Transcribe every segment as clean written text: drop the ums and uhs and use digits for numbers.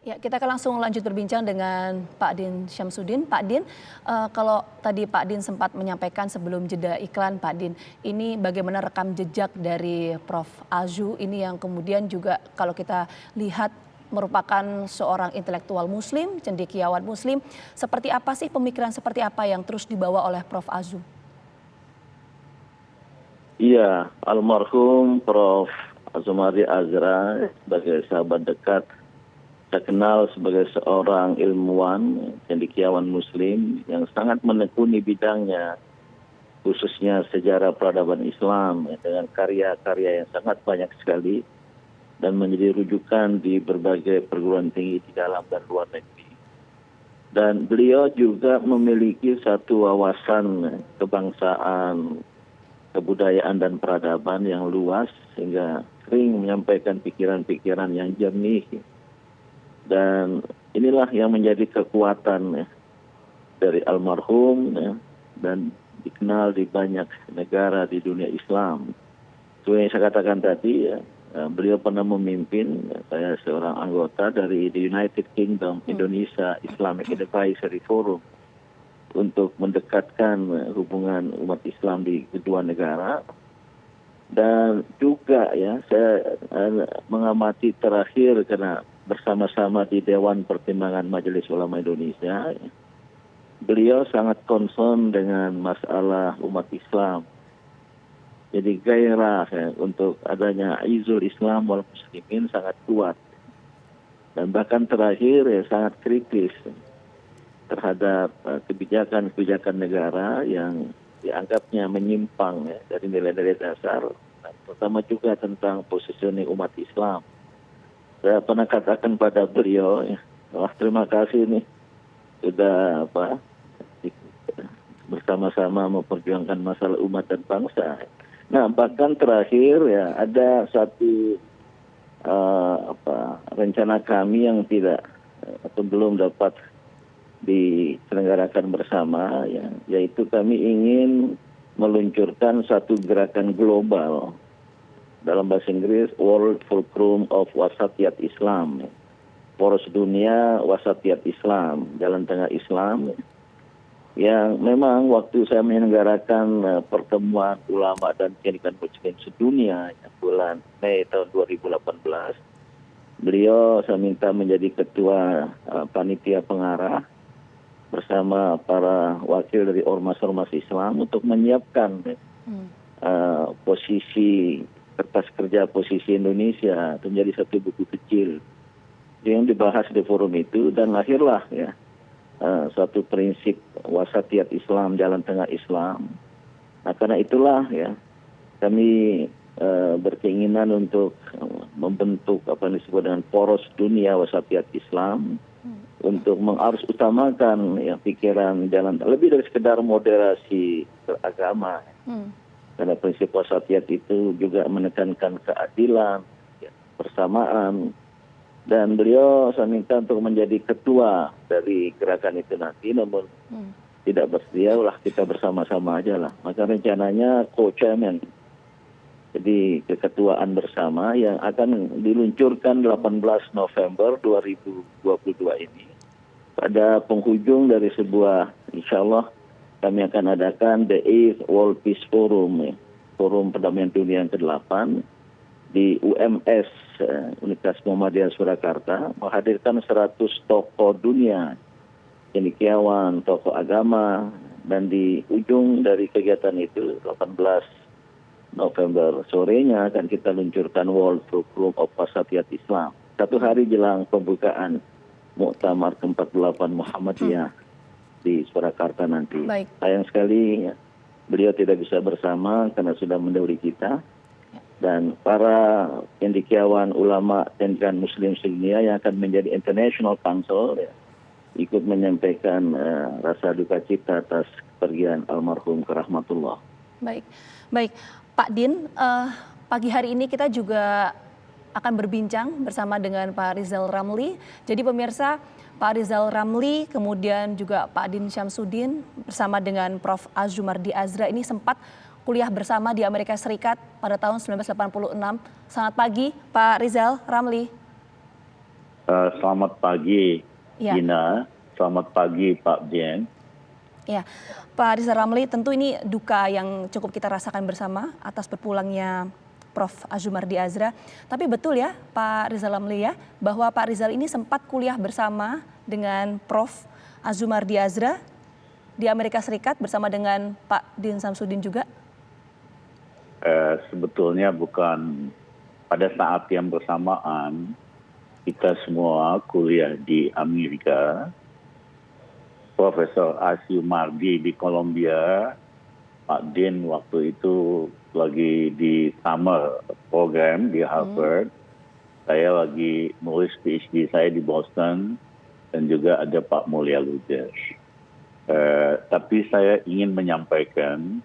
Ya, kita akan langsung lanjut berbincang dengan Pak Din Syamsuddin. Pak Din, kalau tadi Pak Din sempat menyampaikan sebelum jeda iklan, Pak Din, ini bagaimana rekam jejak dari Prof. Azu ini yang kemudian juga kalau kita lihat merupakan seorang intelektual muslim, cendekiawan muslim. Seperti apa sih pemikiran seperti apa yang terus dibawa oleh Prof. Azu? Iya, almarhum Prof. Azumari Azra sebagai sahabat dekat, saya kenal sebagai seorang ilmuwan, cendekiawan muslim yang sangat menekuni bidangnya, khususnya sejarah peradaban Islam dengan karya-karya yang sangat banyak sekali dan menjadi rujukan di berbagai perguruan tinggi di dalam dan luar negeri. Dan beliau juga memiliki satu wawasan kebangsaan, kebudayaan dan peradaban yang luas sehingga sering menyampaikan pikiran-pikiran yang jernih. Dan inilah yang menjadi kekuatan dari almarhum dan dikenal di banyak negara di dunia Islam. Seperti yang saya katakan tadi, beliau pernah memimpin, saya seorang anggota dari the United Kingdom Indonesia Islamic Advisory Forum untuk mendekatkan hubungan umat Islam di kedua negara. Dan juga ya saya mengamati terakhir karena bersama-sama di Dewan Pertimbangan Majelis Ulama Indonesia, beliau sangat concern dengan masalah umat Islam. Jadi gairah untuk adanya izul Islam wal muslimin sangat kuat. Dan bahkan terakhir sangat kritis terhadap kebijakan-kebijakan negara yang dianggapnya menyimpang dari nilai-nilai dasar, terutama juga tentang positioning umat Islam. Saya pernah katakan pada beliau, wah terima kasih nih sudah bersama-sama memperjuangkan masalah umat dan bangsa. Nah bahkan terakhir ya ada satu rencana kami yang tidak atau belum dapat diselenggarakan bersama, yaitu kami ingin meluncurkan satu gerakan global dalam bahasa Inggris World Fulcrum of Wasatiyat Islam, poros dunia wasatiyat Islam, jalan tengah Islam, yang memang waktu saya menyelenggarakan pertemuan ulama dan cendekiawan muslim sedunia bulan Mei tahun 2018, beliau saya minta menjadi ketua panitia pengarah bersama para wakil dari ormas-ormas Islam untuk menyiapkan posisi kertas kerja posisi Indonesia itu menjadi satu buku kecil yang dibahas di forum itu, dan lahirlah satu prinsip wasatiyat Islam, jalan tengah Islam. Nah karena itulah kami berkeinginan untuk membentuk apa yang disebut dengan poros dunia wasatiyat Islam untuk mengarus utamakan pikiran jalan lebih dari sekedar moderasi beragama. Karena prinsip wasatiyat itu juga menekankan keadilan, persamaan. Dan beliau saya minta untuk menjadi ketua dari gerakan itu nanti, namun tidak bersedia lah kita bersama-sama aja lah. Maka rencananya co-chairman, jadi keketuaan bersama yang akan diluncurkan 18 November 2022 ini. Pada penghujung dari sebuah, insya Allah kami akan adakan the 8th World Peace Forum, Forum Perdamaian Dunia yang ke-8 di UMS, Universitas Muhammadiyah Surakarta, menghadirkan 100 tokoh dunia, cendekiawan, tokoh agama, dan di ujung dari kegiatan itu 18 November sorenya akan kita luncurkan World Fulcrum of Wasatiyat Islam. Satu hari jelang pembukaan Muktamar ke-48 Muhammadiyah di Surakarta nanti. Baik. Sayang sekali beliau tidak bisa bersama karena sudah mendahului kita. Dan para cendekiawan ulama cendekiawan muslim sedunia yang akan menjadi International Council ikut menyampaikan rasa duka cita atas kepergian almarhum ke rahmatullah. Baik, baik. Pak Din, pagi hari ini kita juga akan berbincang bersama dengan Pak Rizal Ramli. Jadi pemirsa, Pak Rizal Ramli, kemudian juga Pak Din Syamsuddin bersama dengan Prof. Azumardi Azra ini sempat kuliah bersama di Amerika Serikat pada tahun 1986. Selamat pagi Pak Rizal Ramli. Selamat pagi, Ya, Gina. Selamat pagi, Pak Dian. ya. Pak Rizal Ramli, tentu ini duka yang cukup kita rasakan bersama atas berpulangnya Prof. Azumardi Azra. Tapi betul ya Pak Rizal Ramli ya, bahwa Pak Rizal ini sempat kuliah bersama dengan Prof. Azumardi Azra di Amerika Serikat bersama dengan Pak Din Samsudin juga? Sebetulnya bukan pada saat yang bersamaan, kita semua kuliah di Amerika. Profesor Azumardi di Columbia, Pak Din waktu itu lagi di summer program di Harvard. Saya lagi nulis PhD saya di Boston dan juga ada Pak Mulya Lubis. Tapi saya ingin menyampaikan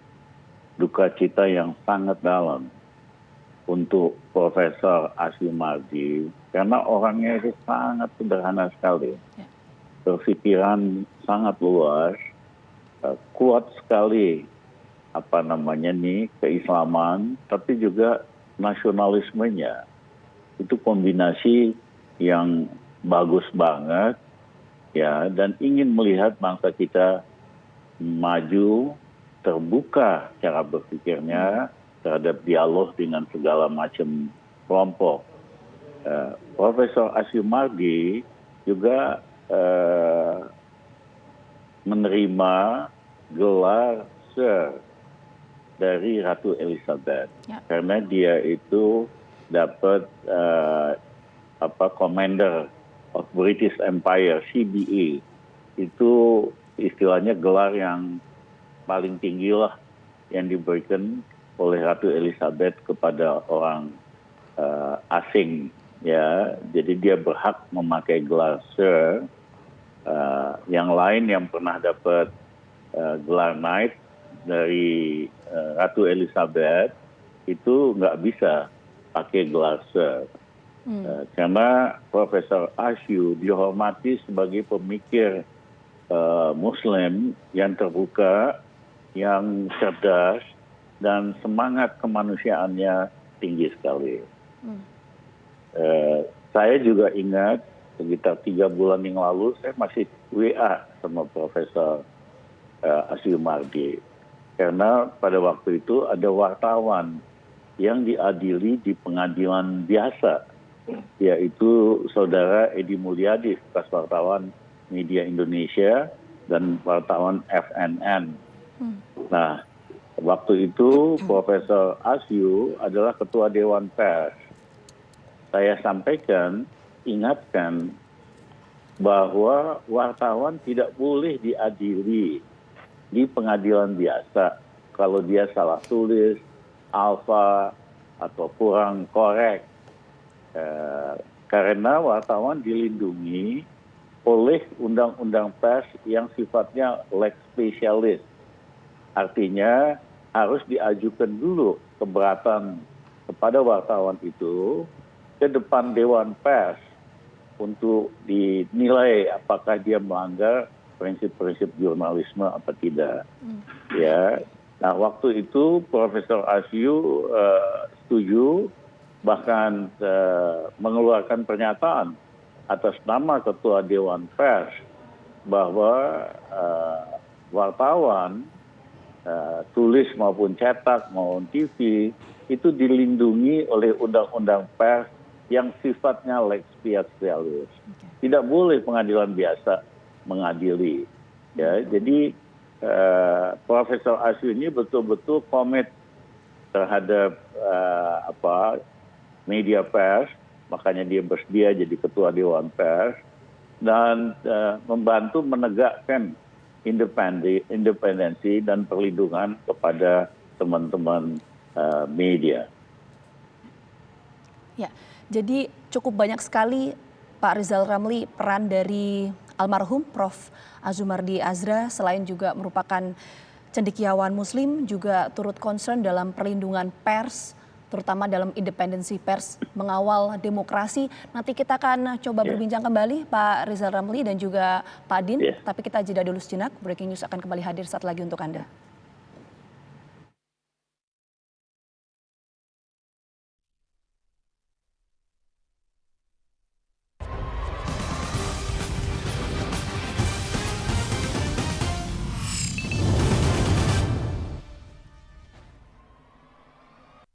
duka cita yang sangat dalam untuk Profesor Azumardi karena orangnya itu sangat sederhana sekali. Berpikiran sangat luas, kuat sekali keislaman, tapi juga nasionalismenya. Itu kombinasi yang bagus banget ya, dan ingin melihat bangsa kita maju, terbuka cara berpikirnya terhadap dialog dengan segala macam kelompok. Profesor Azumardi juga menerima gelar Sir dari Ratu Elizabeth karena dia itu dapat Commander of British Empire (CBE). Itu istilahnya gelar yang paling tinggi lah yang diberikan oleh Ratu Elizabeth kepada orang asing ya. Jadi dia berhak memakai gelar Sir. Yang lain yang pernah dapat gelar Knight dari Ratu Elizabeth itu nggak bisa pakai gelar Sir. Karena Profesor Azu dihormati sebagai pemikir Muslim yang terbuka, yang cerdas, dan semangat kemanusiaannya tinggi sekali. Saya juga ingat sekitar 3 bulan yang lalu saya masih WA sama Profesor Azumardi. Karena pada waktu itu ada wartawan yang diadili di pengadilan biasa, yaitu Saudara Edi Mulyadi, bekas wartawan Media Indonesia dan wartawan FNN. Nah, waktu itu Profesor Azu adalah Ketua Dewan Pers. Saya sampaikan, ingatkan bahwa wartawan tidak boleh diadili di pengadilan biasa kalau dia salah tulis, alfa, atau kurang korek. Karena wartawan dilindungi oleh undang-undang pers yang sifatnya lex specialis. Artinya harus diajukan dulu keberatan kepada wartawan itu ke depan Dewan Pers untuk dinilai apakah dia melanggar prinsip-prinsip jurnalisme apa tidak. Ya, nah waktu itu Profesor Azu setuju, bahkan mengeluarkan pernyataan atas nama Ketua Dewan Pers bahwa wartawan tulis maupun cetak maupun TV itu dilindungi oleh undang-undang pers yang sifatnya lex specialis. Tidak boleh pengadilan biasa mengadili. Ya, jadi Profesor Azu ini betul-betul komit terhadap media pers, makanya dia bersedia jadi Ketua Dewan Pers dan membantu menegakkan independensi dan perlindungan kepada teman-teman media. Ya, jadi cukup banyak sekali Pak Rizal Ramli peran dari almarhum Prof. Azumardi Azra, selain juga merupakan cendekiawan Muslim, juga turut concern dalam perlindungan pers, terutama dalam independensi pers, mengawal demokrasi. Nanti kita akan coba berbincang kembali Pak Rizal Ramli dan juga Pak Din, tapi kita jeda dulu sejenak. Breaking News akan kembali hadir saat lagi untuk Anda.